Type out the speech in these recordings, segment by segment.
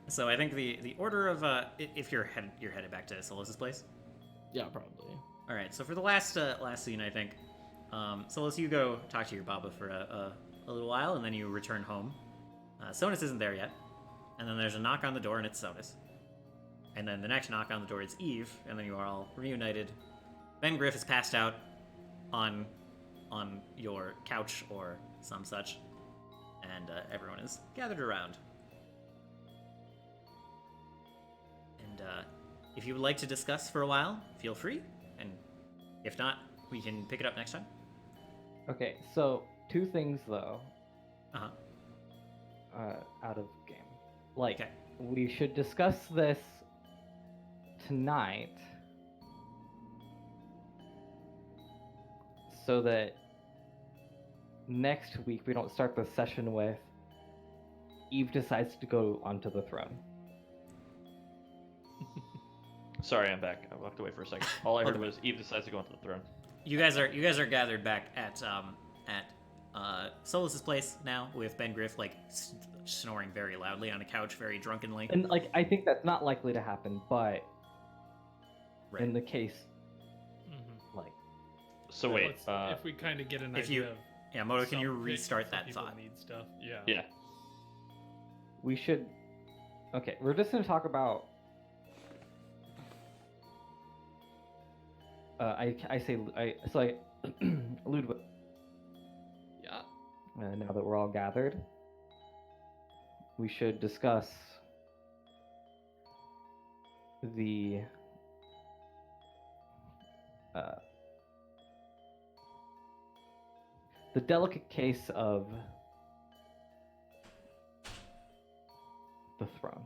So I think the order of if you're headed back to Solus's place. Yeah, probably. All right. So for the last scene, I think, Solus, you go talk to your Baba for a little while, and then you return home. Sonus isn't there yet, and then there's a knock on the door, and it's Sonus. And then the next knock on the door is Eve, and then you are all reunited. Ben Griff is passed out on your couch or some such, and everyone is gathered around. And if you would like to discuss for a while, feel free, and if not, we can pick it up next time. Okay, so 2 things though. Uh-huh. Out of game. Like, Okay. we should discuss this tonight so that next week we don't start the session with Eve decides to go onto the throne. Sorry, I'm back. I walked away for a second. All I heard was Eve decides to go onto the throne. You guys are gathered back at Solus's place now with Ben Griff like snoring very loudly on a couch, very drunkenly. And like, I think that's not likely to happen, but Right. in the case, like, So wait, if we kind of get an if idea you- of yeah, Moto, can you some restart picks that people thought? Need stuff. Yeah. yeah. we should. Okay, we're just gonna talk about. I say Ludwig. Yeah. Now that we're all gathered, we should discuss the delicate case of the throne.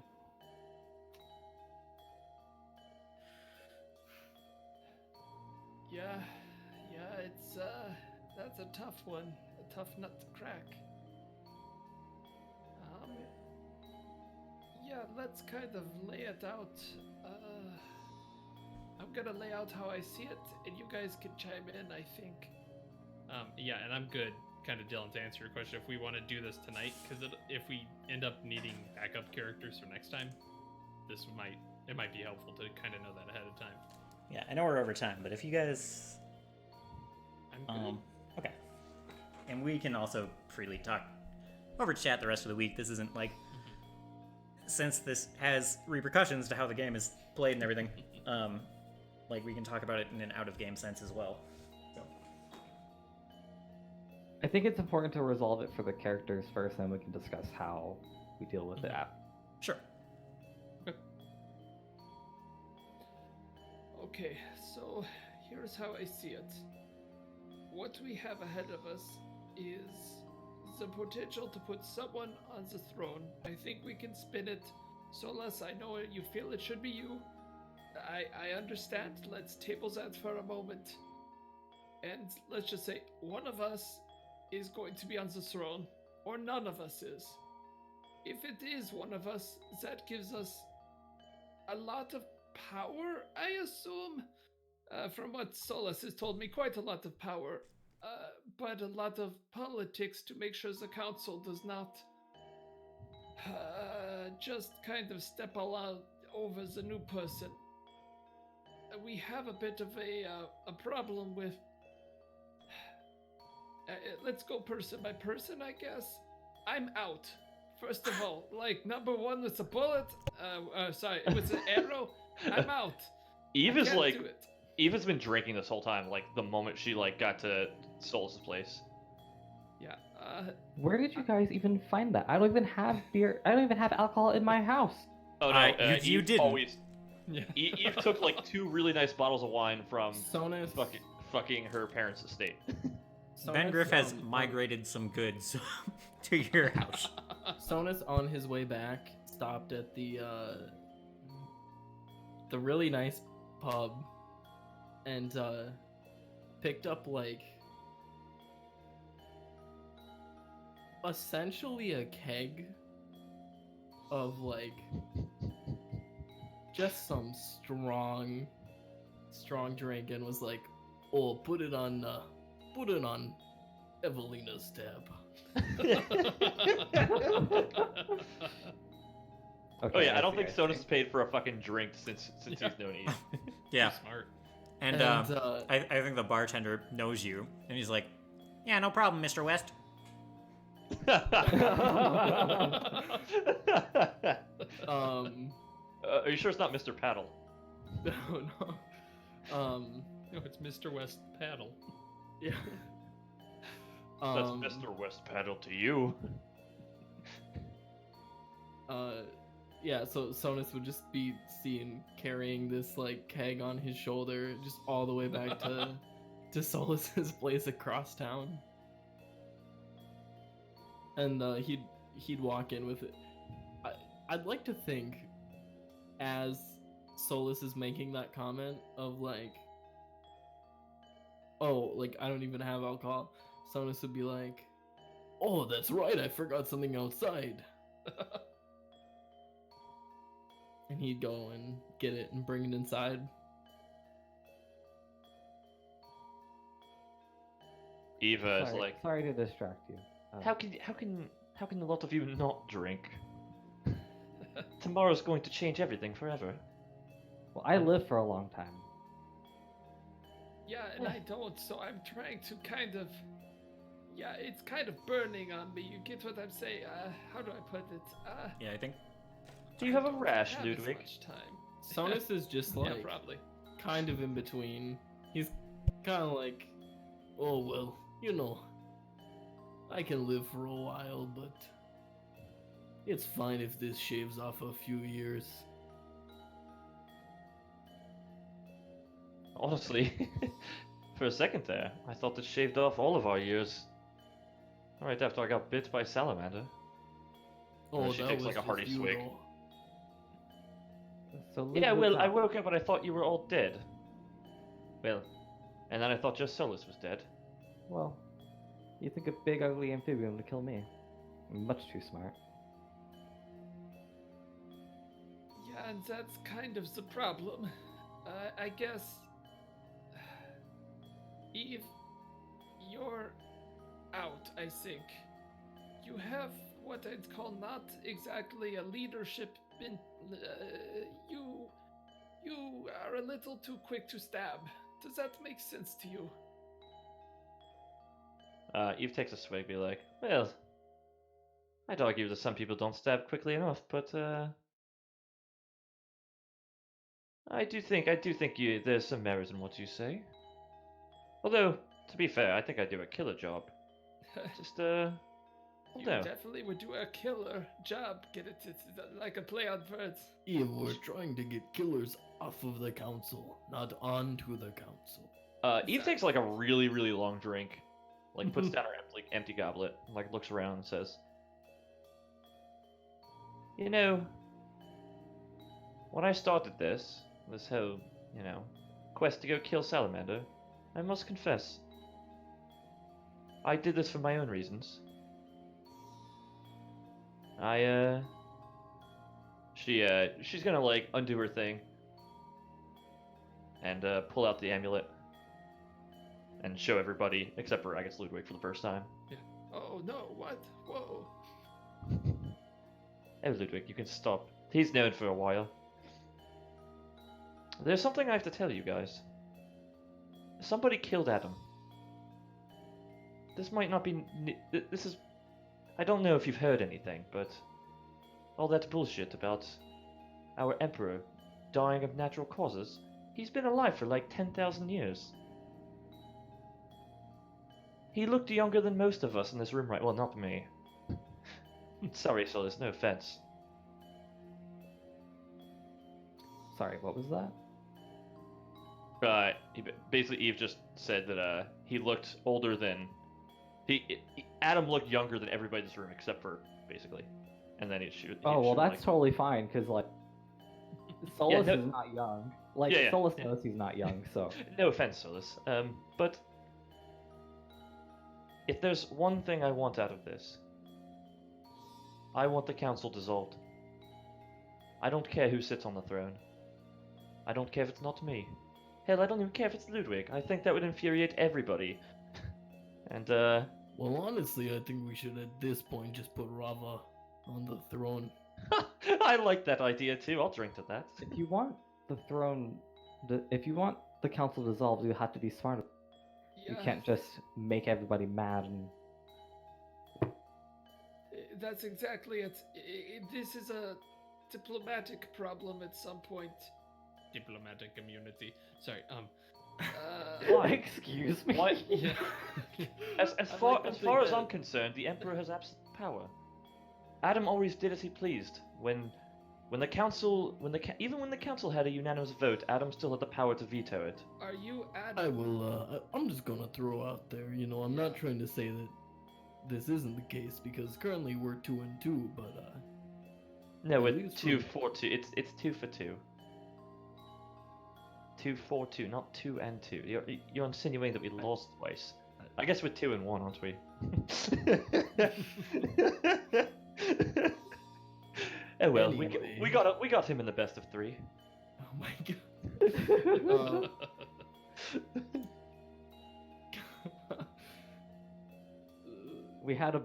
Yeah, it's that's a tough one, a tough nut to crack. Yeah, let's kind of lay it out. I'm gonna lay out how I see it, and you guys can chime in, I think. Yeah, and I'm good. Kind of, Dylan, to answer your question, if we want to do this tonight, because if we end up needing backup characters for next time, it might be helpful to kind of know that ahead of time. Yeah, I know we're over time, but if you guys, I'm good. okay, and we can also freely talk over chat the rest of the week. This isn't like, since this has repercussions to how the game is played and everything, like we can talk about it in an out-of-game sense as well. So. I think it's important to resolve it for the characters first, then we can discuss how we deal with it after. Sure. Okay, so here's how I see it. What we have ahead of us is the potential to put someone on the throne. I think we can spin it. Solus, I know you feel it should be you. I understand. Let's table that for a moment. And let's just say one of us is going to be on the throne, or none of us is. If it is one of us, that gives us a lot of power, I assume. From what Solus has told me, quite a lot of power. But a lot of politics to make sure the council does not just kind of step all out over the new person. We have a bit of a problem with... let's go person by person, I guess. I'm out. First of all, like, number one with a bullet, sorry, with an arrow, I'm out. Eve I is can't like, do it. Eve has been drinking this whole time. Like the moment she like got to Solus's place. Yeah, Where did you guys even find that? I don't even have beer. I don't even have alcohol in my house. Oh no, you Eve didn't. always. Yeah. Eve took like 2 really nice bottles of wine from Sonus. fucking her parents' estate. Ben Griff has migrated some goods to your house. Sonus on his way back stopped at the really nice pub and picked up like essentially a keg of like just some strong drink and was like, "Oh, put it on Evelina's tab." Okay. Oh yeah, I don't see, think see. Sonus has paid for a fucking drink since he's known Eve. Yeah. Too smart. And, And, I think the bartender knows you, and he's like, "Yeah, no problem, Mr. West." Are you sure it's not Mr. Paddle? no, no. No, it's Mr. West Paddle. Yeah. That's Mr. West Paddle to you. Yeah, so Sonus would just be seen carrying this like keg on his shoulder just all the way back to Solus's place across town. And he'd walk in with it. I'd like to think as Solus is making that comment of like, oh, like I don't even have alcohol, Sonus would be like, oh, that's right, I forgot something outside. And he'd go and get it and bring it inside. Eva is Sorry, like, sorry to distract you. how can the lot of you not drink? Tomorrow's going to change everything forever. Well, I live for a long time. Yeah, and I don't, so I'm trying to kind of. Yeah, it's kind of burning on me. You get what I'm saying? How do I put it? Yeah, I think. Do you have a I don't rash, have as Ludwig? much time. Sonus is just like Yeah, probably. kind of in between. He's kind of like, oh well, you know, I can live for a while, but it's fine if this shaves off a few years. Honestly, for a second there, I thought it shaved off all of our years. Right after I got bit by salamander. Oh, she that takes was like a just hearty you, swig. though. So Yeah, Ludwig's well, I out. woke up and I thought you were all dead. Well, and then I thought just Solus was dead. Well, you think a big ugly amphibian would kill me? I'm much too smart. Yeah, and that's kind of the problem. I guess. Eve, you're out, I think. You have what I'd call not exactly a leadership. You are a little too quick to stab. Does that make sense to you? Eve takes a swig, be like, well, I'd argue that some people don't stab quickly enough, but I do think there's some merit in what you say. Although, to be fair, I think I do a killer job. Just You no. definitely would do a killer job. Get it? It's like a play on words. Eve, we're trying to get killers off of the council, not onto the council. Eve takes like a really, really long drink, like puts down her empty goblet, like looks around and says, "You know, when I started this whole, quest to go kill Salamander, I must confess, I did this for my own reasons. She's gonna like undo her thing and pull out the amulet and show everybody, except for I guess Ludwig for the first time. Oh no! What? Whoa! Oh, Ludwig, you can stop. He's known for a while. There's something I have to tell you guys. Somebody killed Adam. This might not be. This is. I don't know if you've heard anything, but all that bullshit about our emperor dying of natural causes. He's been alive for like 10,000 years. He looked younger than most of us in this room, right? Well, not me. Sorry, Solus, no offense. Sorry, what was that? Basically, Eve just said that he looked older than Adam looked younger than everybody in this room except for basically, and then Oh well, that's totally fine because like Solus no- is not young. Like Yeah, Solus yeah. knows he's not young, so No offense, Solus. But if there's one thing I want out of this, I want the council dissolved. I don't care who sits on the throne. I don't care if it's not me. Hell, I don't even care if it's Ludwig. I think that would infuriate everybody. And Well, honestly, I think we should at this point just put Rava on the throne. I like that idea too. I'll drink to that. If you want the throne, if you want the council dissolved, you have to be smart. You Yeah, can't just make everybody mad and that's exactly it. This is a diplomatic problem at some point. Diplomatic immunity. Sorry. Uh, Excuse me. Why? Yeah. As I far like to as think far as that- I'm concerned, the Emperor has absolute power. Adam always did as he pleased. When the council, even when the council had a unanimous vote, Adam still had the power to veto it. are you I Adam? will. I'm just gonna throw out there. You know, I'm not trying to say that this isn't the case because currently we're 2-2, but No, At it's least for- 2-4-2. It's 2 for 2. 2-4-2, not 2 and 2. You're insinuating that we lost twice. I guess we're 2 and 1, aren't we? Oh well, Anyway. we got him in the best of 3. oh my god. we had to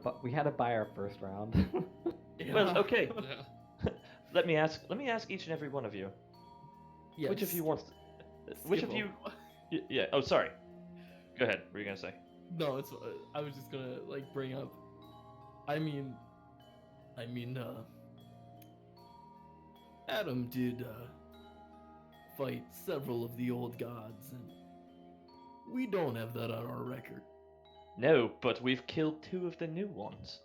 buy our first round. Well, Yeah. okay. Yeah. Let me ask each and every one of you. Yes. Which of you wants? Which of you? Yeah. Oh, sorry. Go ahead. What were you gonna say? No, it's. I was just gonna like bring up. I mean, Adam did fight several of the old gods, and we don't have that on our record. No, but we've killed 2 of the new ones.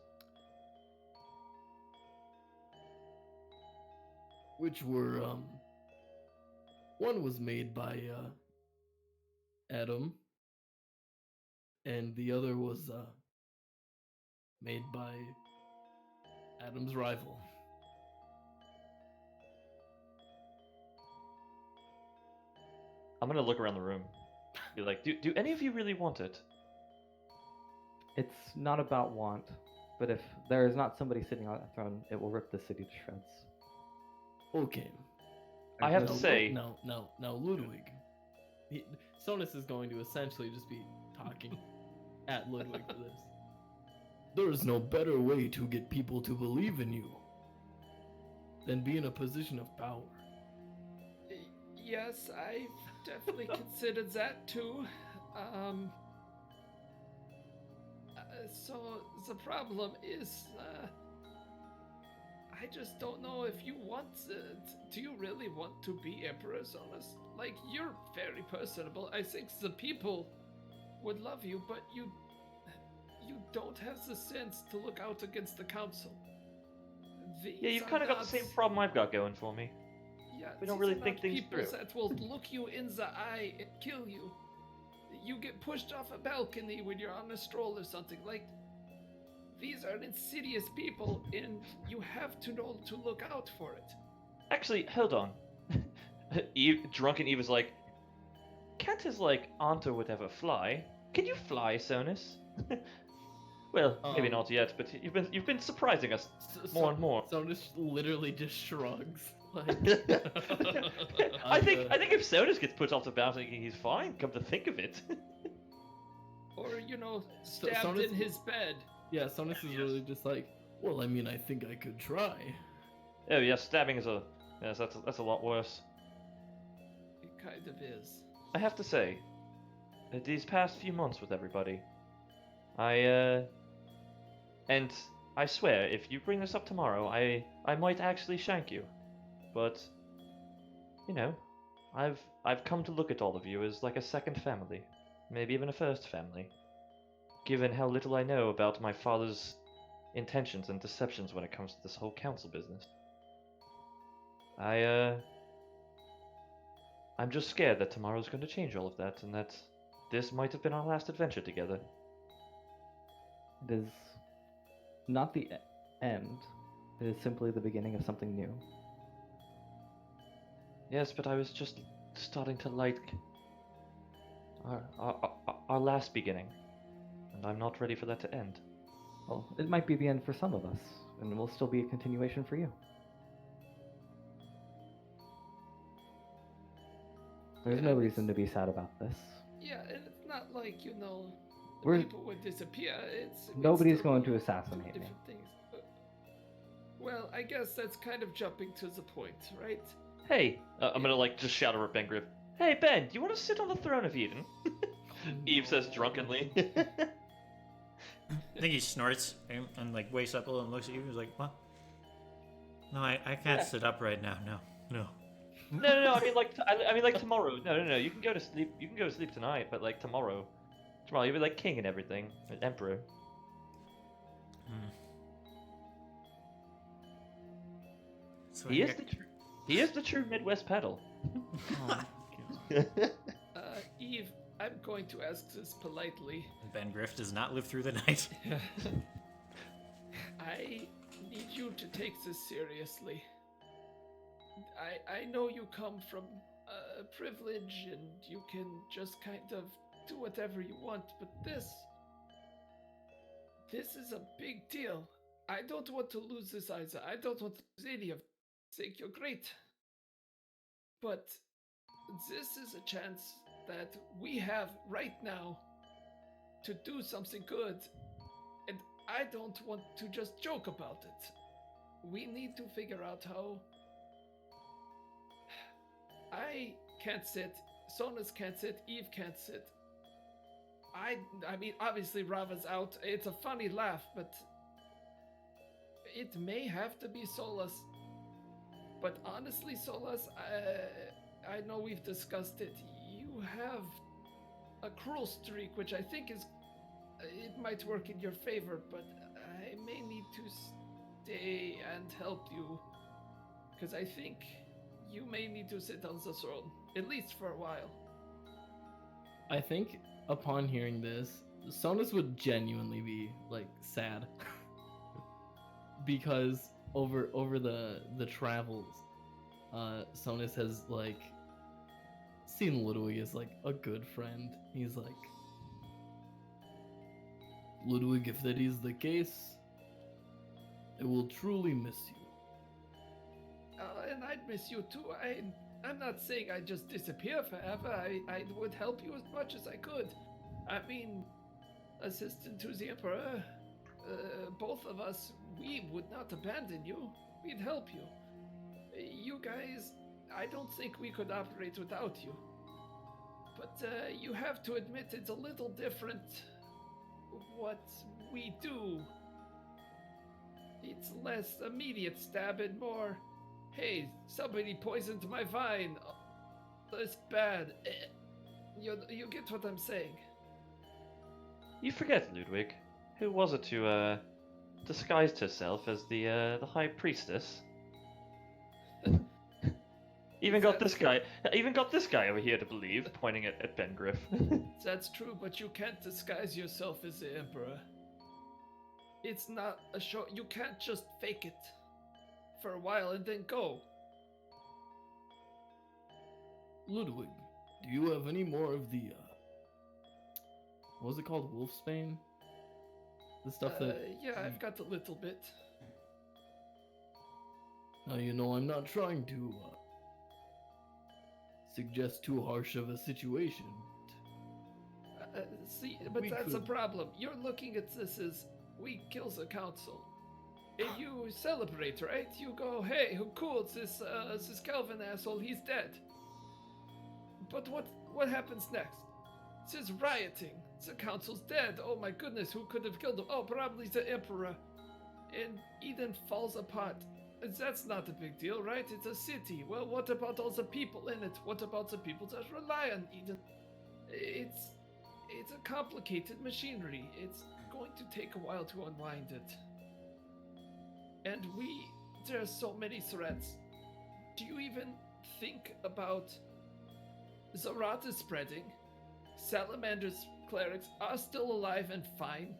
Which were one was made by Adam, and the other was made by Adam's rival. I'm gonna look around the room. Be like, do any of you really want it? It's not about want, but if there is not somebody sitting on that throne, it will rip the city to shreds. Okay. I have Now, to say, now, Ludwig. Sonus is going to essentially just be talking at Ludwig for this. There is no better way to get people to believe in you than be in a position of power. Yes, I've definitely considered that too. So the problem is, I just don't know if you want. Do you really want to be Emperor, Sonus? Like, you're very personable. I think the people would love you, but you don't have the sense to look out against the council. yeah, you've kind of got the same problem I've got going for me. Yeah, We don't these really are think not things people through. that will look you in the eye and kill you. You get pushed off a balcony when you're on a stroll or something. Like, these are insidious people, and you have to know to look out for it. Actually, hold on. Drunken Eve is like, can't his aunt or whatever fly? Can you fly, Sonus? Well, maybe Um, not yet, but you've been surprising us more and more. Sonus literally just shrugs. Like, I think if Sonus gets put off the balcony, he's fine. Come to think of it. Or, So- stabbed Sonus- in his bed. yeah, Sonus is really just like, well, I mean, I think I could try. Oh yeah, stabbing is that's a lot worse. It kind of is. I have to say, these past few months with everybody, and I swear, if you bring this up tomorrow, I might actually shank you. But I've come to look at all of you as like a second family, maybe even a first family. Given how little I know about my father's intentions and deceptions when it comes to this whole council business. I'm just scared that tomorrow's going to change all of that, and that this might have been our last adventure together. It is not the end. It is simply the beginning of something new. Yes, but I was just starting to like our last beginning, and I'm not ready for that to end. Well, it might be the end for some of us, and it will still be a continuation for you. There's Yeah, no it's- reason to be sad about this. Yeah, and it's not like, the We're- people would disappear. It's Nobody's still going to two assassinate me. different things. Well, I guess that's kind of jumping to the point, right? Hey, I'm gonna like just shout over at Ben Griff. Hey Ben, do you want to sit on the throne of Eden? Eve says drunkenly. I think he snorts and like wakes up a little and looks at you. He's like, "What? No, I can't Yeah. sit up right now. No, no." No. I mean like I mean like tomorrow. No. You can go to sleep. You can go to sleep tonight, but like tomorrow you'll be like king and everything, an emperor. So He is the true Midwest pedal. Oh, God. Eve, I'm going to ask this politely. Ben Griff does not live through the night. I need you to take this seriously. I know you come from privilege and you can just kind of do whatever you want, but this is a big deal. I don't want to lose this either. I don't want to lose any of this. I think you're great. But this is a chance that we have right now to do something good. And I don't want to just joke about it. We need to figure out how. I can't sit. Sonus can't sit. Eve can't sit. I mean, obviously Rava's out. It's a funny laugh, but it may have to be Solus. But honestly, Solus, I know we've discussed it. You have a cruel streak, which I think is it might work in your favor, but I may need to stay and help you, because I think you may need to sit on the throne, at least for a while. I think upon hearing this, Sonus would genuinely be like sad because over the travels, Sonus has like seen Ludwig as like a good friend. He's like, Ludwig, if that is the case, I will truly miss you. And I'd miss you too. I'm not saying I'd just disappear forever. I would help you as much as I could. I mean, assistant to the Emperor, both of us, we would not abandon you. We'd help you. You guys, I don't think we could operate without you. But you have to admit it's a little different what we do. It's less immediate stab and more, hey, somebody poisoned my vine. Oh, that's bad. You get what I'm saying. You forget, Ludwig. Who was it who disguised herself as the High Priestess? Even got this guy over here to believe, pointing at Ben Griff. That's true, but you can't disguise yourself as the Emperor. It's not a show. You can't just fake it for a while and then go. Ludwig, do you have any more of the what was it called? Wolfsbane? The stuff that Yeah, I've got a little bit. Now, you know, I'm not trying to suggest too harsh of a situation. See, but We that's a could- problem. You're looking at this as we kills the council. And you celebrate, right? You go, hey, who cool? It's this Calvin asshole. He's dead. But what happens next? This is rioting. The council's dead. Oh my goodness, who could have killed him? Oh, probably the Emperor. And Eden falls apart. And that's not a big deal, right? It's a city. Well, what about all the people in it? What about the people that rely on Eden? It's a complicated machinery. It's going to take a while to unwind it. And there's so many threats. Do you even think about the rot is spreading? Salamander's clerics are still alive and fine.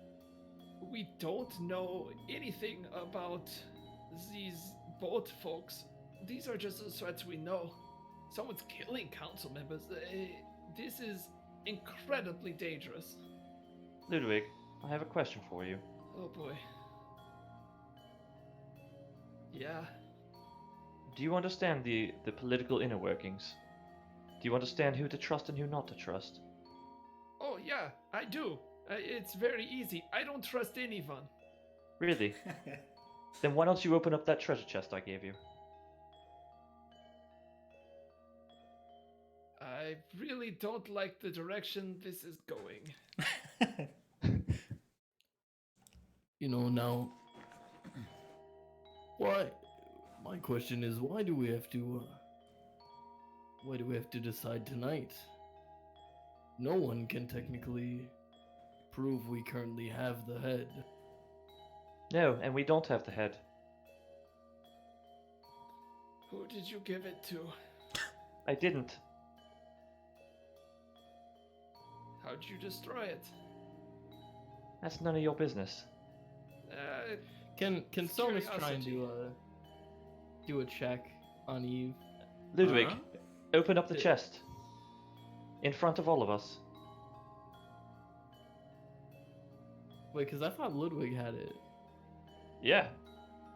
We don't know anything about these boat folks. These are just the threats we know. Someone's killing council members. This is incredibly dangerous. Ludwig, I have a question for you. Oh boy. Yeah. Do you understand the political inner workings? Do you understand who to trust and who not to trust? Oh yeah, I do. It's very easy. I don't trust anyone. Really? Then why don't you open up that treasure chest I gave you? I really don't like the direction this is going. You know, now, why? My question is, why do we have to? Why do we have to decide tonight? No one can technically prove we currently have the head. No, and we don't have the head. Who did you give it to? I didn't. How'd you destroy it? That's none of your business. Can It's Sonus try and curiosity. do a check on Eve? Ludwig, Uh-huh. open up the chest. In front of all of us. Wait, because I thought Ludwig had it. Yeah,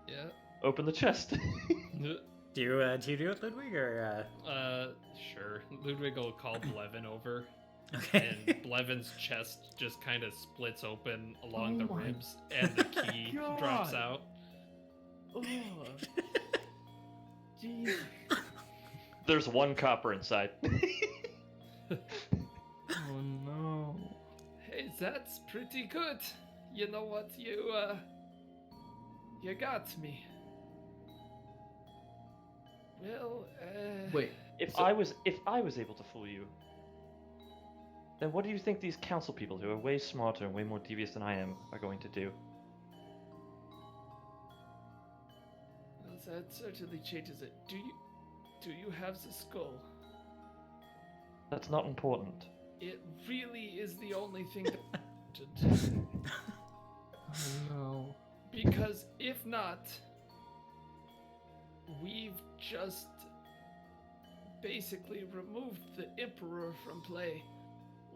Yeah. open the chest. Do you do it, Ludwig, or Sure. Ludwig will call Blevin over, okay? and Blevin's chest just kind of splits open along Oh the my ribs, and the key drops God. out. Oh, jeez. There's one copper inside. Oh no. Hey, that's pretty good. You know what? You got me. Well, Wait. If So- I was able to fool you, then what do you think these council people who are way smarter and way more devious than I am are going to do? well, that certainly changes it. Do you have the skull? That's not important. It really is the only thing that matters. Oh no. Because if not, we've just basically removed the Emperor from play.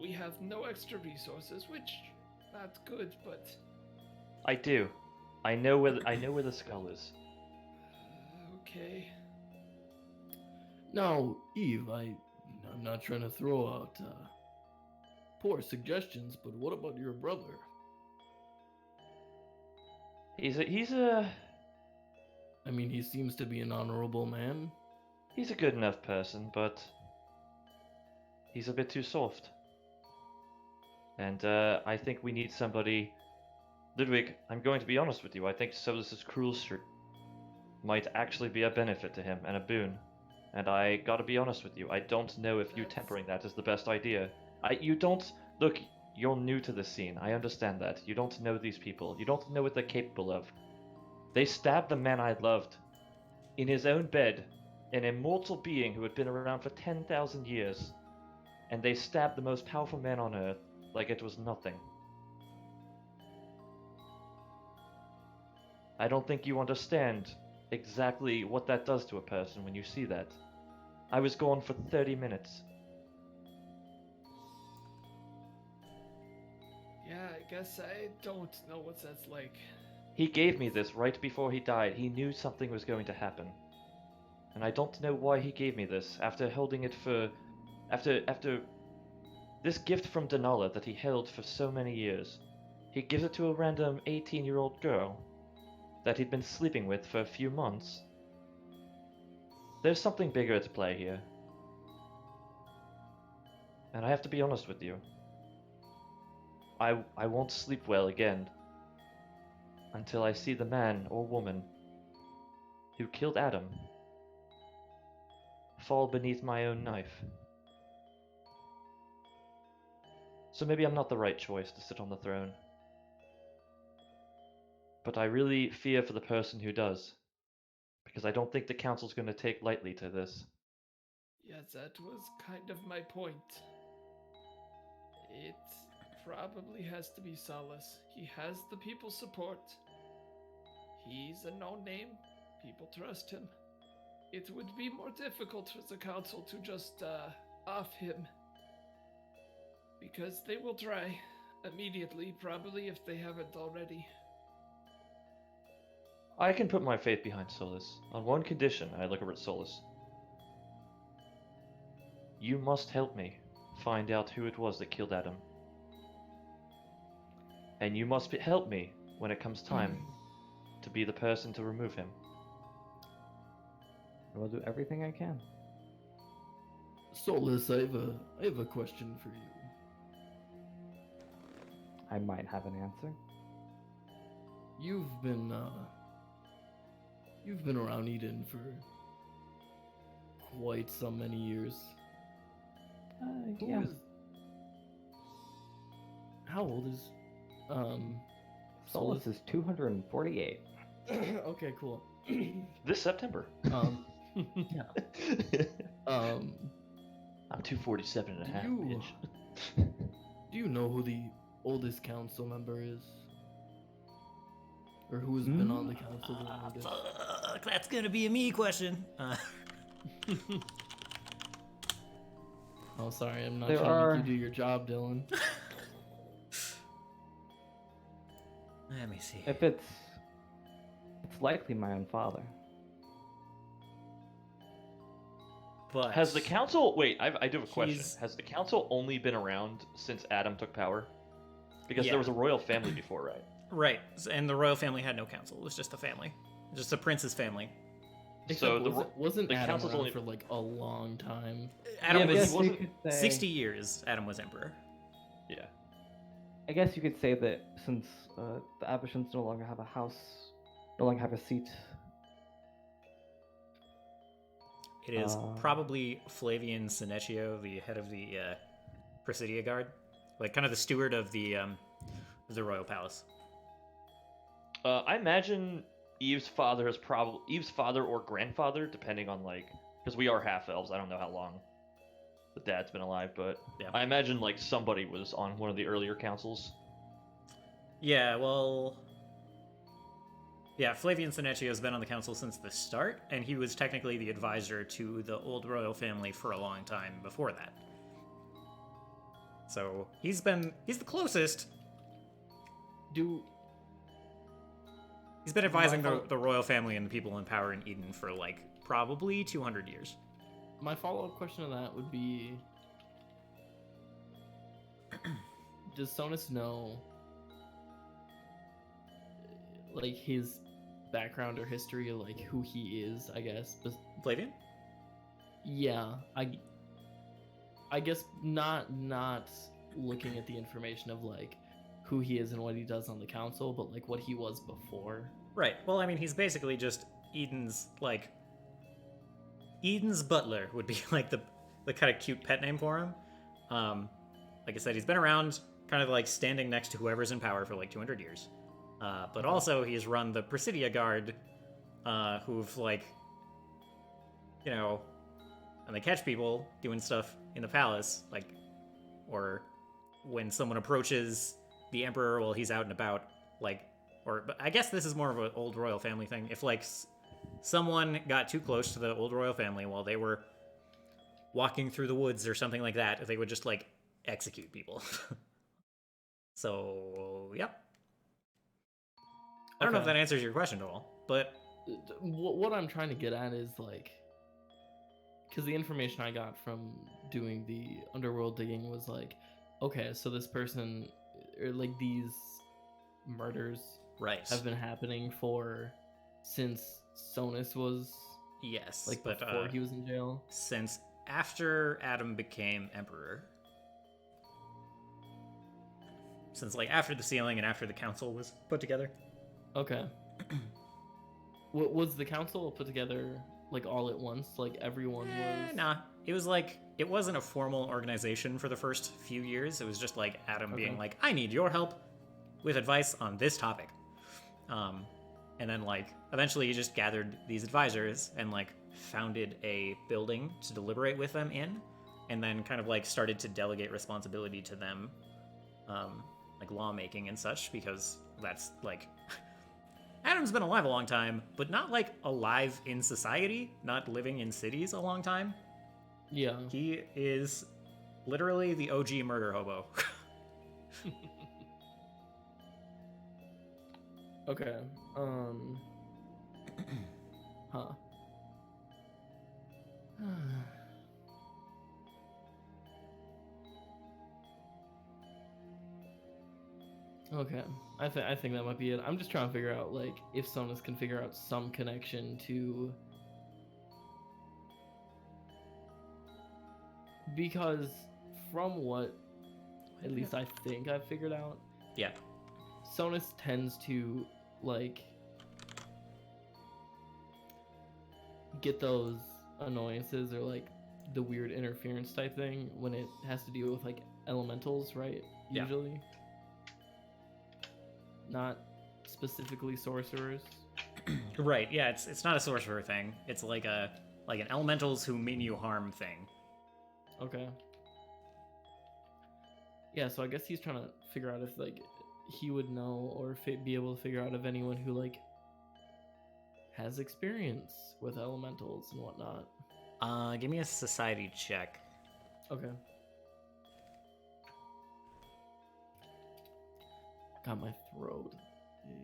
We have no extra resources, which not good, but I do. I know where the skull is. okay. Now, Eve, I'm not trying to throw out poor suggestions, but what about your brother? He's a I mean, he seems to be an honorable man. he's a good enough person, but he's a bit too soft. And I think we need somebody. Ludwig, I'm going to be honest with you. I think Solus's cruel streak might actually be a benefit to him and a boon. And I gotta be honest with you. I don't know if you That's- tempering that is the best idea. You don't look. You're new to the scene. I understand that. You don't know these people. You don't know what they're capable of. They stabbed the man I loved in his own bed, an immortal being who had been around for 10,000 years. And they stabbed the most powerful man on earth like it was nothing. I don't think you understand exactly what that does to a person when you see that. I was gone for 30 minutes. Yeah, I guess I don't know what that's like. He gave me this right before he died. He knew something was going to happen. And I don't know why he gave me this after holding it for... After this gift from Denala that he held for so many years. He gives it to a random 18-year-old girl that he'd been sleeping with for a few months. There's something bigger at play here. And I have to be honest with you. I won't sleep well again until I see the man or woman who killed Adam fall beneath my own knife. So maybe I'm not the right choice to sit on the throne. But I really fear for the person who does, because I don't think the council's going to take lightly to this. Yeah, that was kind of my point. It probably has to be Solus. He has the people's support. He's a known name. People trust him. It would be more difficult for the council to just off him. Because they will try immediately, probably if they haven't already. I can put my faith behind Solus on one condition. I look over at Solus. You must help me find out who it was that killed Adam. And you must help me when it comes time to be the person to remove him. I will do everything I can. Solus, I have a question for you. I might have an answer. You've been around Eden for quite so many years. Who Yeah. is- How old is Solus is 248. Okay, cool. This September. Yeah. I'm 247 and a half, You- bitch. Do you know who the oldest council member is? Or who has been on the council the longest? Fuck, that's gonna be a me question. Oh, sorry, I'm not There trying to are- make you do your job, Dylan. Let me see. If it's likely my own father. But Has the council? Wait, I do have a question. He's- Has the council only been around since Adam took power? Because Yeah. there was a royal family before, right? Right, and the royal family had no council. It was just a family, just a prince's family. So Except wasn't the Adam council's around only- for like a long time? Adam I guess was you could say, 60 years. Adam was emperor. Yeah. I guess you could say that since the Abishans no longer have a house, no longer have a seat. It is Uh, probably Flavian Senecio, the head of the Presidia Guard, like kind of the steward of the royal palace. I imagine Eve's father is probably Eve's father or grandfather, depending on because we are half elves. I don't know how long the dad's been alive, but Yeah. I imagine somebody was on one of the earlier councils. Yeah, well, yeah, Flavian Senecio has been on the council since the start, and he was technically the advisor to the old royal family for a long time before that. So he's the closest. He's been advising the royal family and the people in power in Eden for probably 200 years. My follow-up question to that would be: does Sonus know his background or history, who he is? I guess, but Flavian? yeah, I guess not looking at the information of who he is and what he does on the council, but what he was before. Right. Well, I mean, he's basically just Eden's Eden's butler would be the kind of cute pet name for him. Like I said, he's been around, kind of standing next to whoever's in power for 200 years. But also he's run the Presidia Guard, who've and they catch people doing stuff in the palace, or when someone approaches the emperor while he's out and about, but I guess this is more of an old royal family thing. If someone got too close to the old royal family while they were walking through the woods or something like that, they would just execute people. So, yep. I don't know if Okay. that answers your question at all, but What I'm trying to get at is because the information I got from doing the underworld digging was okay, so this person, or these murders right. have been happening since Sonus was Yes, before but he was in jail. since after Adam became emperor, since after the sealing and after the council was put together. Okay. Was the council put together all at once? Everyone was. Nah, it was it wasn't a formal organization for the first few years. It was just Adam being Okay. I need your help with advice on this topic. And then eventually he just gathered these advisors and founded a building to deliberate with them in, and then kind of started to delegate responsibility to them, lawmaking and such, because that's Adam's been alive a long time, but not alive in society, not living in cities a long time. Yeah. He is literally the OG murder hobo. Okay. Huh. Okay, I think that might be it. I'm just trying to figure out like if Sonus can figure out some connection to, because from what at least I think I've figured out, Yeah. Sonus tends to like get those annoyances or like the weird interference type thing when it has to deal with like elementals, right? Yeah. Usually. Not specifically sorcerers. Right. Yeah. It's not a sorcerer thing. It's like an elementals who mean you harm thing. Okay. Yeah, so I guess he's trying to figure out if like he would know or be able to figure out of anyone who like has experience with elementals and whatnot. Give me a society check. Okay. Got my throat.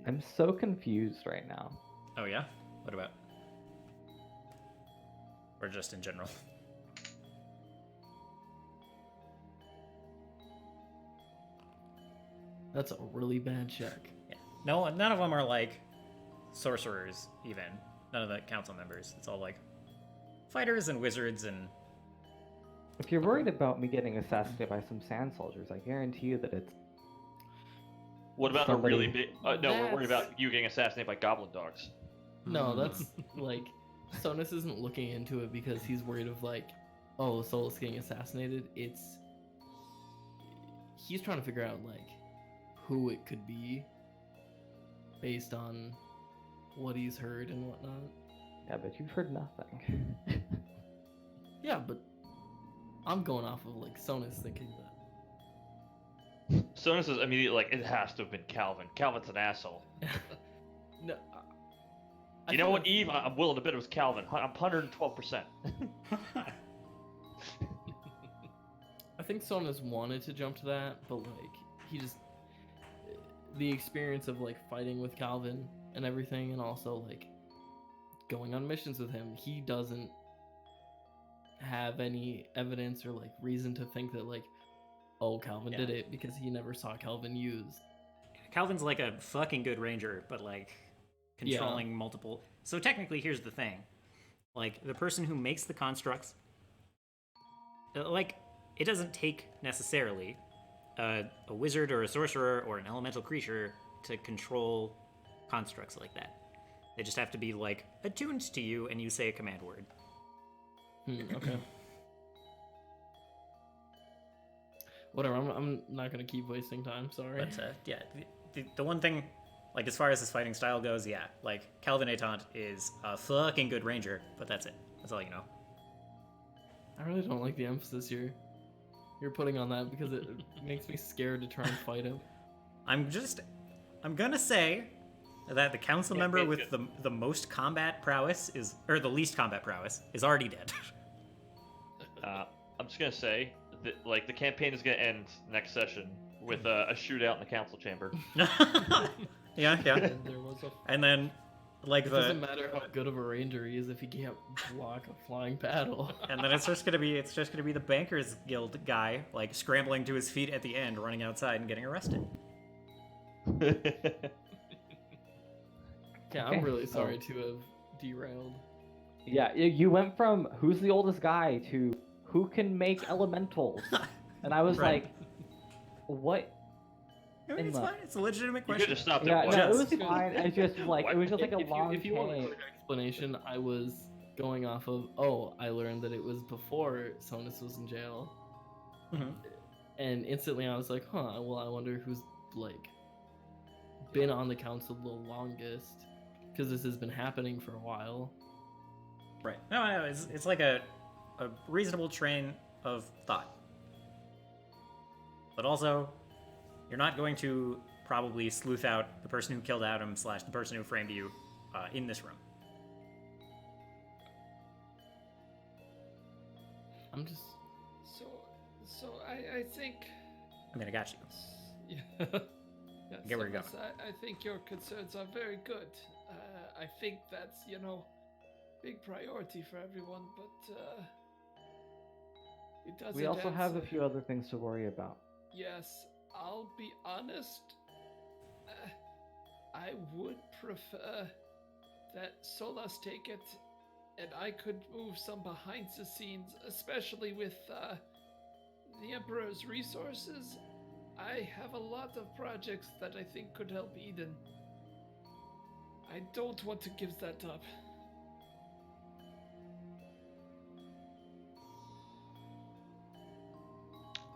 I'm so confused right now. Oh yeah. What about? Or just in general? That's a really bad check. Yeah. No, none of them are like sorcerers. Even none of the council members. It's all like fighters and wizards and. If you're worried about me getting assassinated by some sand soldiers, I guarantee you that it's What about Somebody- a really big? No, we're worried That's- about you getting assassinated by goblin dogs. No, that's like Sonus isn't looking into it because he's worried of like, oh, Solus getting assassinated. It's he's trying to figure out like who it could be based on what he's heard and whatnot. yeah, but you've heard nothing. Yeah, but I'm going off of like Sonus thinking that. Sonus is immediately like, it has to have been Calvin. Calvin's an asshole. No, I You know feel what, like- Eve? I'm willing to bet it was Calvin. I'm 112%. I think Sonus wanted to jump to that, but like he just the experience of like fighting with Calvin and everything, and also like going on missions with him, he doesn't have any evidence or like reason to think that like, oh, Calvin did it because he never saw Calvin use. Calvin's like a fucking good ranger, but like controlling multiple. So technically, here's the thing: like the person who makes the constructs, like it doesn't take necessarily a wizard or a sorcerer or an elemental creature to control constructs like that. They just have to be like attuned to you, and you say a command word. Okay. Whatever. I'm not gonna keep wasting time. Sorry. But yeah, the one thing, like as far as his fighting style goes, yeah, like Calvin Etant is a fucking good ranger, but that's it. That's all you know. I really don't like the emphasis you're putting on that because it makes me scared to try and fight him. I'm gonna say that the council member it's with the most combat prowess or the least combat prowess is already dead. I'm just gonna say that like the campaign is gonna end next session with a shootout in the council chamber. yeah. And there was a. And then, like It doesn't matter how good of a ranger he is if he can't block a flying paddle. and then it's just gonna be the bankers guild guy like scrambling to his feet at the end, running outside and getting arrested. Yeah, Okay, I'm really so- sorry to have derailed. Yeah, you went from who's the oldest guy to who can make elementals, and I was Right. like, what? I mean, In it's the- fine. It's a legitimate You could question. just stop Yeah, there. no, it Just- was fine. I just like it was just like a long if you want a chain. quick explanation, I was going off of I learned that it was before Sonus was in jail, Mhm. and instantly I was like, huh. Well, I wonder who's like been on the council the longest, because this has been happening for a while. Right. No, it's like a reasonable train of thought. But also, you're not going to probably sleuth out the person who killed Adam / the person who framed you in this room. I'm just So I think. I mean, I got you. Yeah. Yeah, Get where you're Thomas, I think your concerns are very good. I think that's, big priority for everyone, but it doesn't We also have a answer. few other things to worry about. Yes, I'll be honest. I would prefer that Solas take it, and I could move some behind the scenes, especially with the Emperor's resources. I have a lot of projects that I think could help Eden. I don't want to give that up.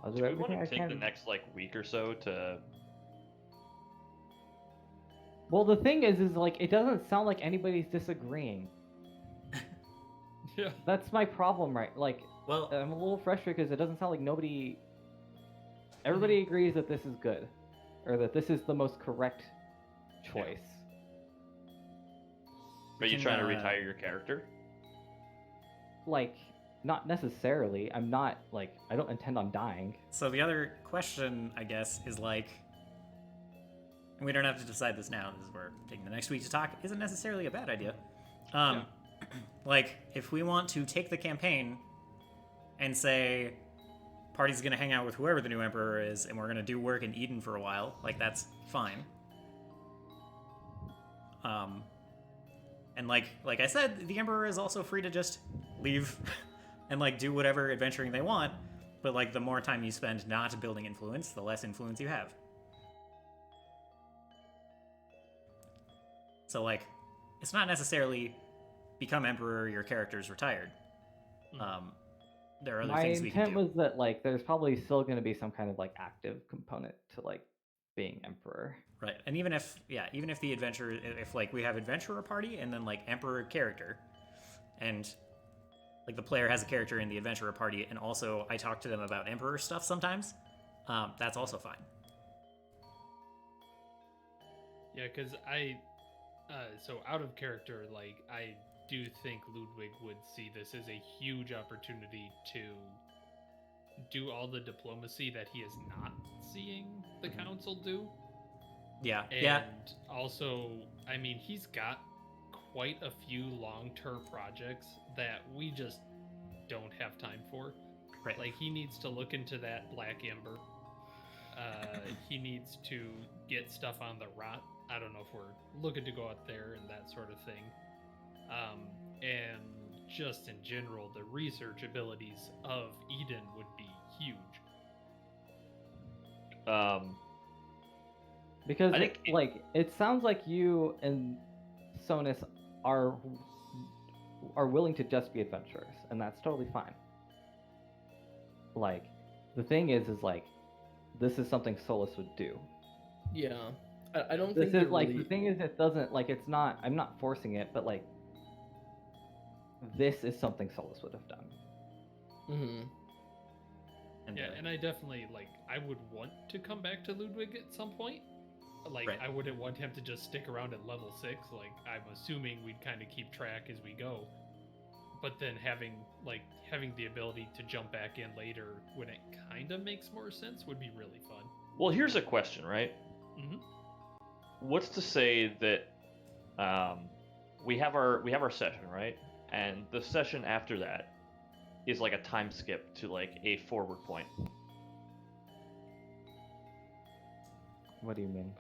I'll Do do we want everything I to take can. the next like week or so to? Well, the thing is like it doesn't sound like anybody's disagreeing. Yeah. That's my problem, right? Like, Well, I'm a little frustrated because it doesn't sound like everybody agrees that this is good, or that this is the most correct choice. Are you can, trying to retire your character? Like, not necessarily. I'm not like I don't intend on dying. so the other question, I guess, is like, and we don't have to decide this now. This is where taking the next week to talk isn't necessarily a bad idea. Like, if we want to take the campaign and say, party's gonna hang out with whoever the new emperor is, and we're gonna do work in Eden for a while, like that's fine. And like I said, the emperor is also free to just leave and like do whatever adventuring they want. But like the more time you spend not building influence, the less influence you have. So like, it's not necessarily become emperor, your character's retired. There are other My things we can intent do. was that like there's probably still going to be some kind of like active component to like being emperor. Right, and even if the adventure, if like we have adventurer party and then like emperor character, and like the player has a character in the adventurer party, and also I talk to them about emperor stuff sometimes, that's also fine. Yeah, because so out of character, like, I do think Ludwig would see this as a huge opportunity to do all the diplomacy that he is not seeing the council do. Yeah, And yeah, also, I mean, he's got quite a few long-term projects that we just don't have time for. right. Like, he needs to look into that Black Ember. He needs to get stuff on the Rot. I don't know if we're looking to go out there and that sort of thing. And just in general, the research abilities of Eden would be huge. Because I think like it sounds like you and Sonus are willing to just be adventurers, and that's totally fine. Like, the thing is like this is something Solus would do. Yeah, I don't This think is they're like really... the thing is it doesn't like it's not. I'm not forcing it, but like this is something Solus would have done. Mm-hmm. And, Yeah, and I definitely, like, I would want to come back to Ludwig at some point. Like, Right. I wouldn't want him to just stick around at level 6. Like, I'm assuming we'd kind of keep track as we go. But then having the ability to jump back in later when it kind of makes more sense would be really fun. Well, here's a question, right? Mm-hmm. What's to say that we have our session, right? And the session after that is like a time skip to like a forward point. What do you mean?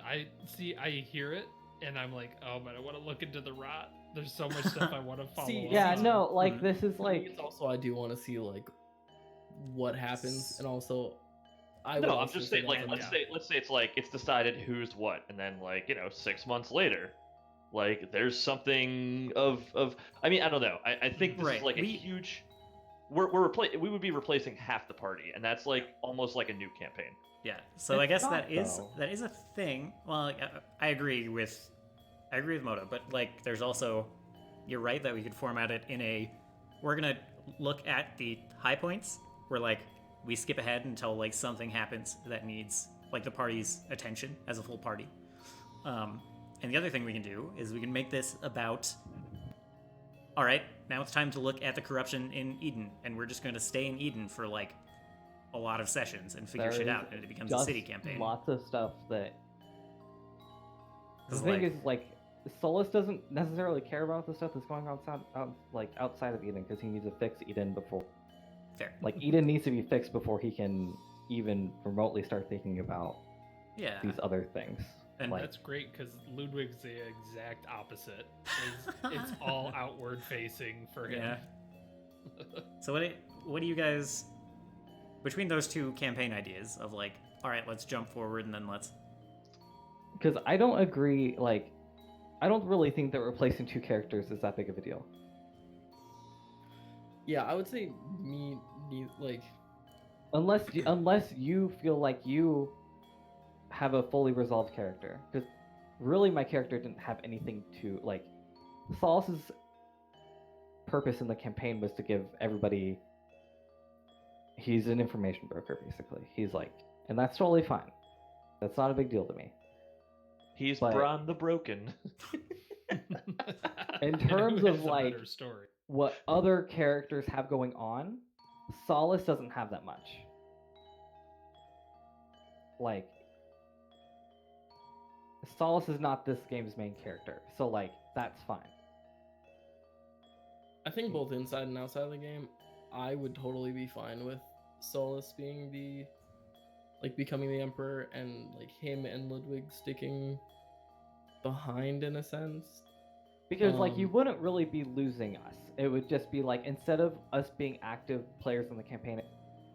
I hear it, and I'm like, oh, but I want to look into the Rot. There's so much stuff I want to follow. See, up Yeah, on. no, like Mhm. this is For me, like it's also I do want to see like what happens, and also I would No, I'm also just say saying, like, that- let's say it's like it's decided who's what, and then like 6 months later, like there's something of. I mean, I don't know. I think this Right, is like a we- huge. We would be replacing half the party, and that's like almost like a new campaign. Yeah, so I It's guess not, that is though. a thing. Well, like, I agree with Moto, but like there's also, you're right that we could format it in a, we're gonna look at the high points where like we skip ahead until like something happens that needs like the party's attention as a full party. And the other thing we can do is we can make this about, all right, now it's time to look at the corruption in Eden, and we're just going to stay in Eden for like a lot of sessions and figure there shit is out, and it becomes a just city campaign. Lots of stuff that. The 'Cause, thing like- is, like, Solus doesn't necessarily care about the stuff that's going on outside of Eden because he needs to fix Eden before. Fair. Like, Eden needs to be fixed before he can even remotely start thinking about Yeah. these other things. And Like- That's great because Ludwig's the exact opposite. It's all outward facing for him. Yeah. So what do you guys, between those two campaign ideas of like, all right, let's jump forward and then let's. Because I don't agree. Like, I don't really think that replacing two characters is that big of a deal. Yeah, I would say like Unless you feel like you have a fully resolved character, because really my character didn't have anything to like. Solace's purpose in the campaign was to give everybody. He's an information broker, basically. He's like, and that's totally fine. That's not a big deal to me. He's But- Bron the Broken. In And who terms has of the like better story. what other characters have going on, Solace doesn't have that much. Like, Solace is not this game's main character, so like that's fine. I think both inside and outside of the game, I would totally be fine with Solus being becoming the emperor, and like him and Ludwig sticking behind in a sense. Because like you Um, wouldn't really be losing us. It would just be like, instead of us being active players in the campaign,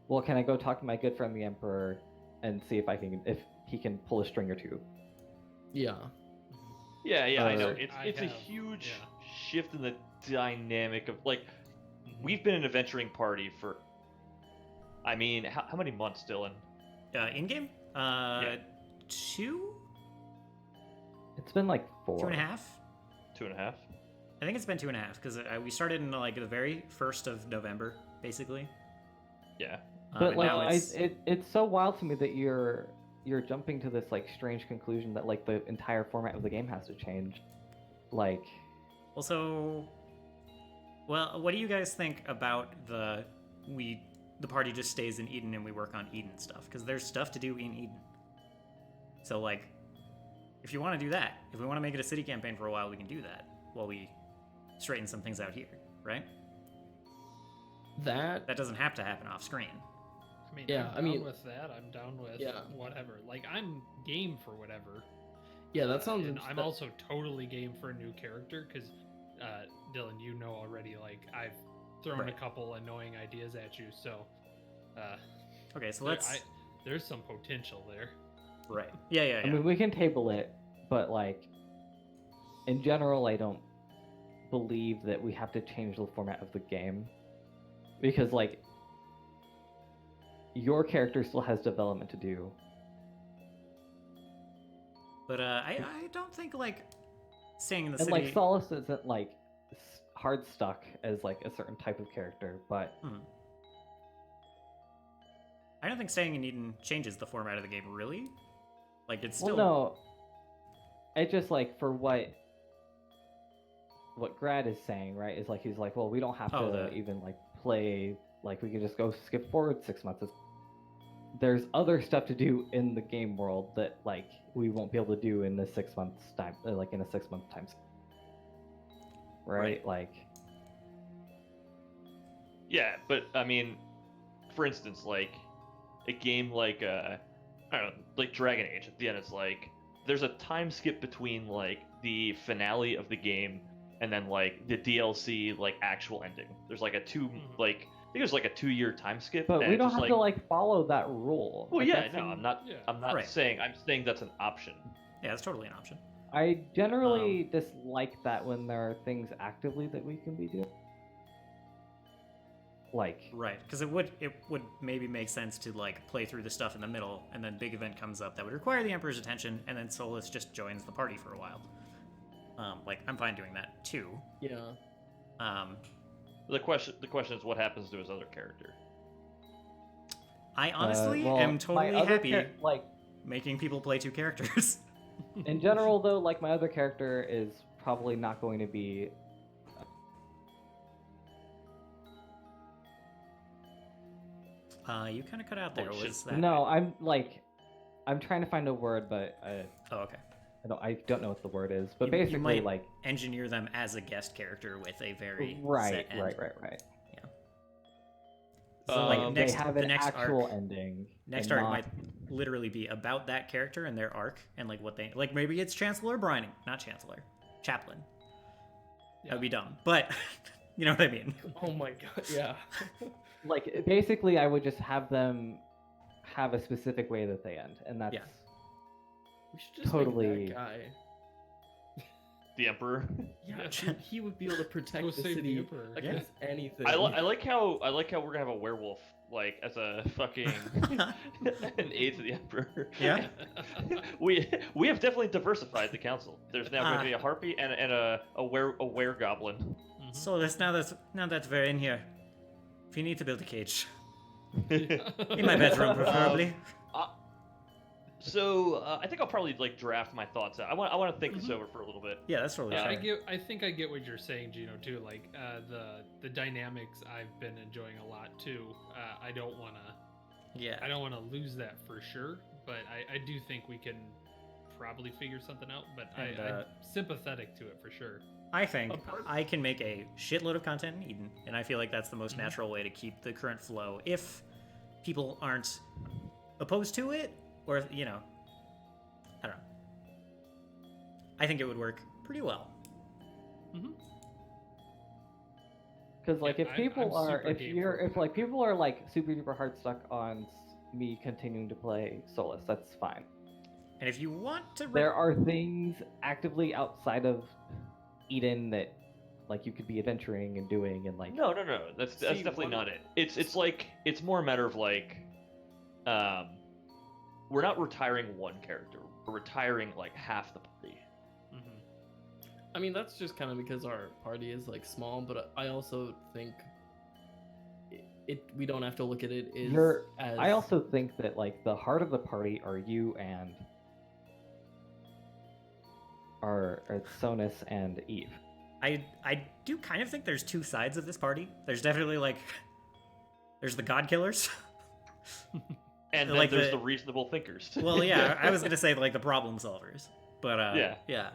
well, can I go talk to my good friend the Emperor and see if he can pull a string or two? Yeah. Yeah, I know. Or- It's a have- huge yeah. shift in the dynamic of like Mhm. we've been an adventuring party for. I mean, how many months, Dylan? In game? Yeah. 2? It's been like 4. 2.5? 2.5. I think it's been 2.5 because we started in like the very 1st of November, basically. Yeah. But and like now it's so wild to me that you're jumping to this like strange conclusion that like the entire format of the game has to change. Like, Well, what do you guys think about the party just stays in Eden and we work on Eden stuff? Because there's stuff to do in Eden. So like, if you want to do that, if we want to make it a city campaign for a while, we can do that while we straighten some things out here, right? That That doesn't have to happen off screen. I mean, Yeah, I'm I down mean- with that. I'm down with Yeah. whatever. Like, I'm game for whatever. yeah, that sounds And I'm that- also totally game for a new character because, Dylan, you know already. Like, I've thrown Right. a couple annoying ideas at you, so Okay, so there- let's. there's some potential there. Right. Yeah. I mean, we can table it, but like, in general, I don't believe that we have to change the format of the game, because like, your character still has development to do. But I don't think like staying in the And city. like, Solace isn't like hard stuck as like a certain type of character, but I don't think staying in Eden changes the format of the game, really. Like, it's still. well, no. It just like, for what Grad is saying, right? Is like, he's like, well, we don't have Oh, to the- even like play. Like, we can just go skip forward 6 months. There's other stuff to do in the game world that like we won't be able to do in the 6 months time, like in a 6 month time. Right? Right. Like, Yeah, but I mean, for instance, like a game like I don't know, like Dragon Age. At the end, it's like there's a time skip between like the finale of the game and then like the DLC like actual ending. There's like a I think there's like a 2-year time skip. but and we it's don't just have to like follow that rule. Well, Like, yeah, that's no, in- I'm not. Yeah. I'm not Right. saying. I'm saying that's an option. Yeah, it's totally an option. I generally dislike that when there are things actively that we can be doing. Like, Right, because it would maybe make sense to like play through the stuff in the middle, and then big event comes up that would require the Emperor's attention, and then Solus just joins the party for a while. Like, I'm fine doing that too. yeah. The question is what happens to his other character. I honestly well, am my totally other happy like, making people play 2 characters. in general, though, like my other character is probably not going to be. You kind of cut out there. Holy shit. Was that? No, I'm trying to find a word, but Oh, okay. I don't know what the word is. But You basically, might like, engineer them as a guest character with a very right, set end. right. So like Um, they next, have the an next actual arc, ending. next and arc not- might literally be about that character and their arc and like what they like. Maybe it's Chancellor Brining, not Chancellor, Chaplain. That would be dumb, but you know what I mean. Oh my god, yeah. like basically, I would just have them have a specific way that they end, and that's Yeah. We should just Totally- make that guy. the Emperor. Yeah, Yeah. dude, he would be able to Go protect the save the city Emperor. against anything. I like how we're gonna have a werewolf like as a fucking an aide to the Emperor. Yeah. we have definitely diversified the council. There's now going to be a Ah. harpy and a were goblin. Mhm. So now that we're in here, if you need to build a cage in my bedroom, preferably. So I think I'll probably like draft my thoughts out. I want to think this over for a little bit. Yeah, that's totally Yeah, fair. I think I get what you're saying, Gino, too. Like the dynamics I've been enjoying a lot too. I don't wanna lose that for sure, but I do think we can probably figure something out. But And, I'm sympathetic to it for sure. I think Apart- I can make a shitload of content in Eden, and I feel like that's the most Mhm. natural way to keep the current flow if people aren't opposed to it, or if, you know, I don't know. I think it would work pretty well. Because like Yeah, if I'm people are super if game you're for if like people are like super duper hard stuck on me continuing to play Solus, that's fine. And if you want to, There are things actively outside of Eden that like you could be adventuring and doing and like No. That's See, definitely one- not it. It's like it's more a matter of like, we're not retiring one character. We're retiring like half the party. I mean, that's just kind of because our party is like small, but I also think we don't have to look at it as you're as I also think that like the heart of the party are you and are Sonus and Eve. I do kind of think there's two sides of this party. There's definitely like there's the god killers. And then Like there's the- the reasonable thinkers. Well, yeah, I was gonna say like the problem solvers, but yeah.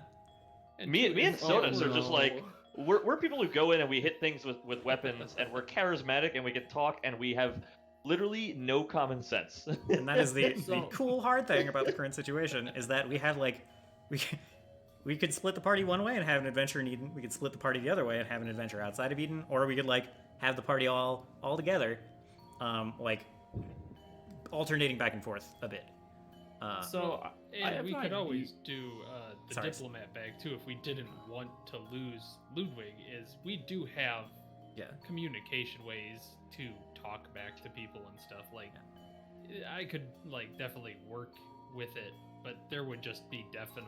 And Me two, and it's- Sonus are just like no. we're people who go in and we hit things with weapons and we're charismatic and we can talk and we have literally no common sense. And that is the So- cool hard thing about the current situation is that we have like we could split the party one way and have an adventure in Eden. We could split the party the other way and have an adventure outside of Eden, or we could like have the party all together, like alternating back and forth a bit. So I And have we an could idea. always do the Sorry. diplomat bag too if we didn't want to lose Ludwig. Is we do have Yeah. communication ways to talk back to people and stuff. Like I could like definitely work with it, but there would just be definite.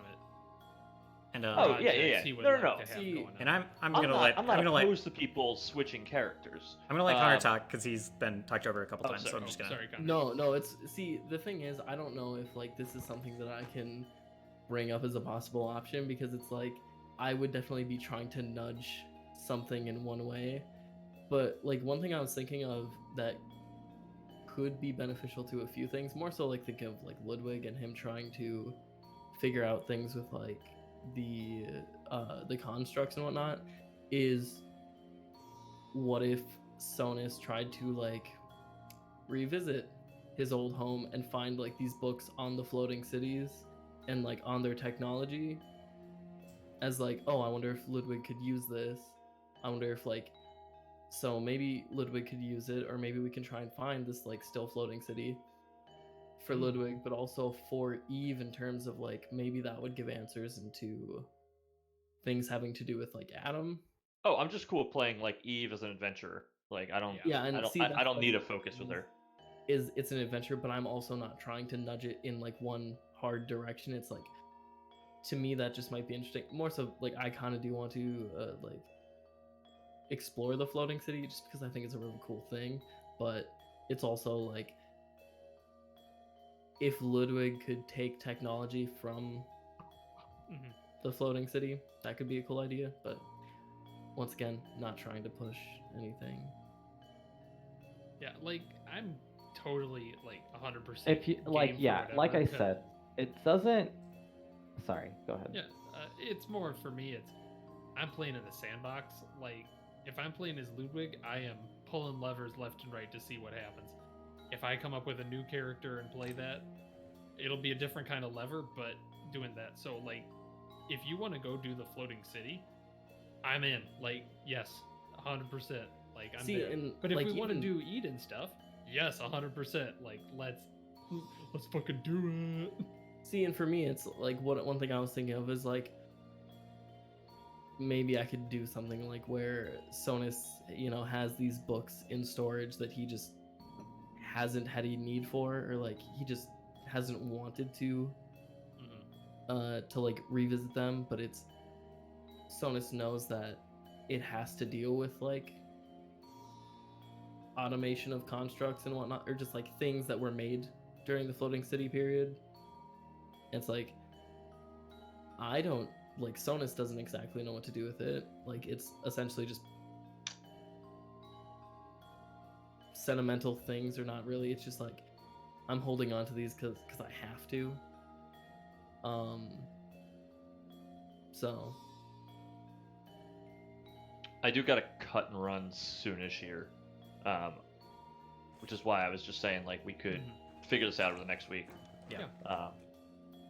And Oh, yeah. projects he would No. like to have See, going on. and I'm I'm gonna not, let I'm not let opposed to people switching characters. I'm gonna let Connor Um, talk because he's been talked over a couple oh, times, so sorry. I'm just gonna. Sorry, Connor. No, it's see the thing is I don't know if like this is something that I can bring up as a possible option because it's like I would definitely be trying to nudge something in one way. But like one thing I was thinking of that could be beneficial to a few things, more so like think of like Ludwig and him trying to figure out things with like the constructs and whatnot, is what if Sonus tried to like revisit his old home and find like these books on the floating cities and like on their technology as like, oh, I wonder if Ludwig could use this. I wonder if like so maybe Ludwig could use it, or maybe we can try and find this like still floating city for Ludwig, but also for Eve in terms of like maybe that would give answers into things having to do with like Adam. Oh, I'm just cool with playing like Eve as an adventurer. Like I don't, Yeah, and I don't, see, I that's don't what need I a focus with her. Is it's an adventure, but I'm also not trying to nudge it in like one hard direction. It's like to me that just might be interesting. More so like I kind of do want to like explore the floating city just because I think it's a really cool thing, but it's also like if Ludwig could take technology from Mhm. the floating city, that could be a cool idea, but once again, not trying to push anything. Yeah, like I'm totally like 100%. If you like, game for yeah, like I whatever, 'cause- said, it doesn't. Sorry, go ahead. Yeah, it's more for me. It's I'm playing in a sandbox. Like if I'm playing as Ludwig, I am pulling levers left and right to see what happens. If I come up with a new character and play that, it'll be a different kind of lever, but doing that. So, like, if you want to go do the floating city, I'm in. Like, yes, 100%. Like, I'm there. But if like, we want to even- do Eden stuff, yes, 100%. Like, let's fucking do it. See, and for me, it's like one thing I was thinking of is like maybe I could do something like where Sonus, has these books in storage that he just hasn't had a need for, or like he just hasn't wanted to like revisit them, but it's Sonus knows that it has to deal with like automation of constructs and whatnot, or just like things that were made during the floating city period. It's like Sonus doesn't exactly know what to do with it. Like, it's essentially just sentimental things, or not really. It's just like I'm holding on to these because I have to. So I do gotta cut and run soonish here, which is why I was just saying like we could figure this out over the next week. Yeah.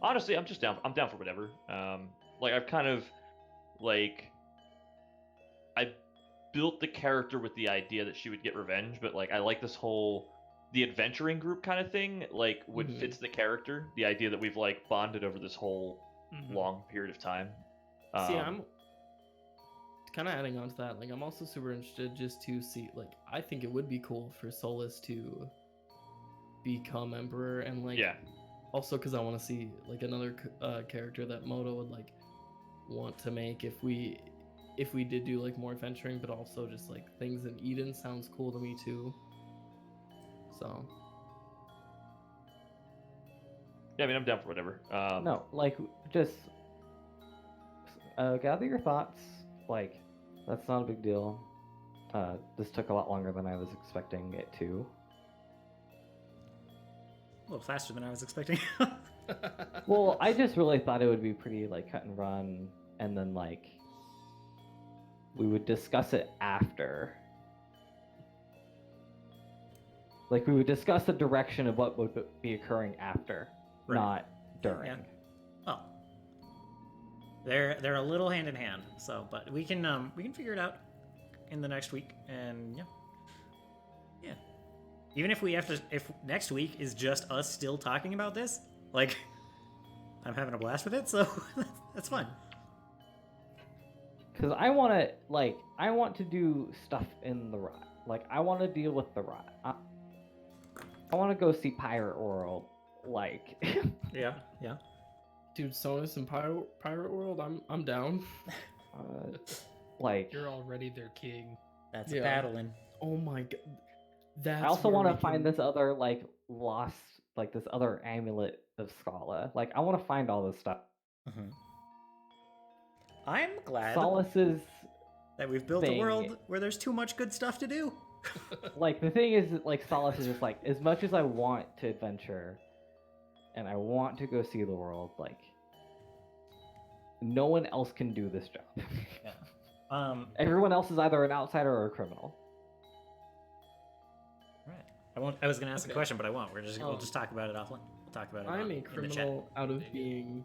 Honestly, I'm just down. I'm down for whatever. Like I've kind of like I built the character with the idea that she would get revenge, but like I like this whole the adventuring group kind of thing. Like what fits the character. The idea that we've like bonded over this whole long period of time. see, I'm kind of adding on to that. Like, I'm also super interested just to see. Like, I think it would be cool for Solus to become emperor, and like also because I want to see like another character that Moto would like want to make if we did do like more adventuring, but also just like things in Eden sounds cool to me too. So yeah, I mean I'm down for whatever. No, like just gather your thoughts. Like, that's not a big deal. This took a lot longer than I was expecting it to. A little faster than I was expecting. Well, I just really thought it would be pretty like cut and run, and then like we would discuss it after. Like, we would discuss the direction of what would be occurring after, Right. not during. Yeah. Well, they're a little hand in hand. So, but we can figure it out in the next week, and yeah. Even if if next week is just us still talking about this, like, I'm having a blast with it, so that's fine. Because I want to do stuff in the rot. Like, I want to deal with the rot. I want to go see Pirate World. Like, Yeah. dude, Sonus and Pirate World, I'm down. like, You're already their king. That's Yeah. battling. Oh my god. That's I also where want to we find can- this other like lost, like this other amulet of Scala. Like, I want to find all this stuff. I'm glad Solace's that we've built a thing- world where there's too much good stuff to do. like, the thing is, like, Solace is just like, as much as I want to adventure and I want to go see the world, like, no one else can do this job. Everyone else is either an outsider or a criminal. Right. I was gonna ask a Okay. question, but I won't. We'll Um, just talk about it offline. We'll talk about it I'm a in the chat. criminal out of Maybe. being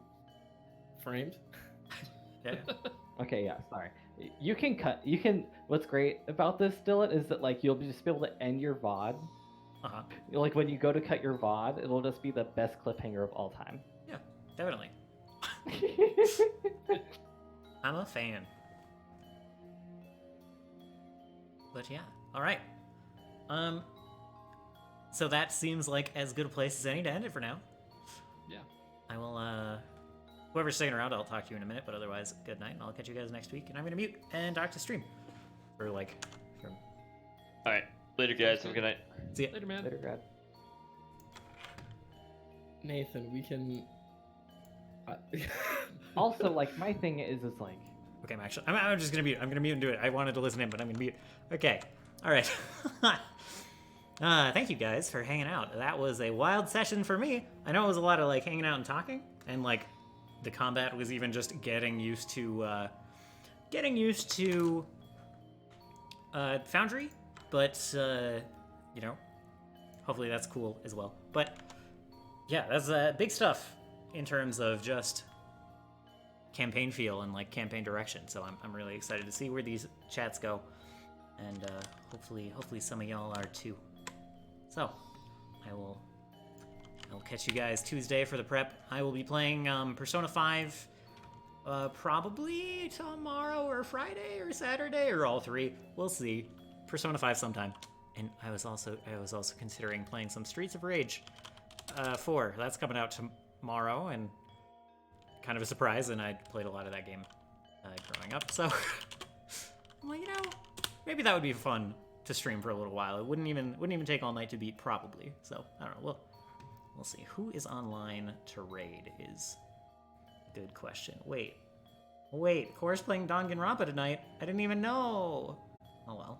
framed. Yeah. Okay, yeah, sorry. You can cut. You can. What's great about this, Dylan, is that like you'll just be able to end your VOD. Uh-huh. Like, when you go to cut your VOD, it'll just be the best cliffhanger of all time. Yeah, definitely. I'm a fan. But yeah, all right. So that seems like as good a place as any to end it for now. Yeah. I will, whoever's staying around, I'll talk to you in a minute, but otherwise, good night, and I'll catch you guys next week, and I'm gonna mute and talk to stream. For like, from... All right, later guys. Have a good night. See ya. Later, man. Later, grad. Nathan, we can. Also, like, my thing is like, Okay, I'm just gonna mute. I'm gonna mute and do it. I wanted to listen in, but I'm gonna mute. Okay. All right. Thank you guys for hanging out. That was a wild session for me. I know it was a lot of like hanging out and talking, and like the combat was even just getting used to Foundry, but you know, hopefully that's cool as well. But yeah, that's big stuff in terms of just campaign feel and like campaign direction. So I'm really excited to see where these chats go, and hopefully some of y'all are too. So I'll catch you guys Tuesday for the prep. I will be playing Persona 5 probably tomorrow or Friday or Saturday or all three. We'll see. Persona 5 sometime. And I was also considering playing some Streets of Rage 4. That's coming out tomorrow, and kind of a surprise, and I played a lot of that game growing up, so I'm like, maybe that would be fun to stream for a little while. It wouldn't even take all night to beat, probably. So I don't know. We'll see. Who is online to raid is a good question. Wait, Core's playing Danganronpa tonight. I didn't even know. Oh well.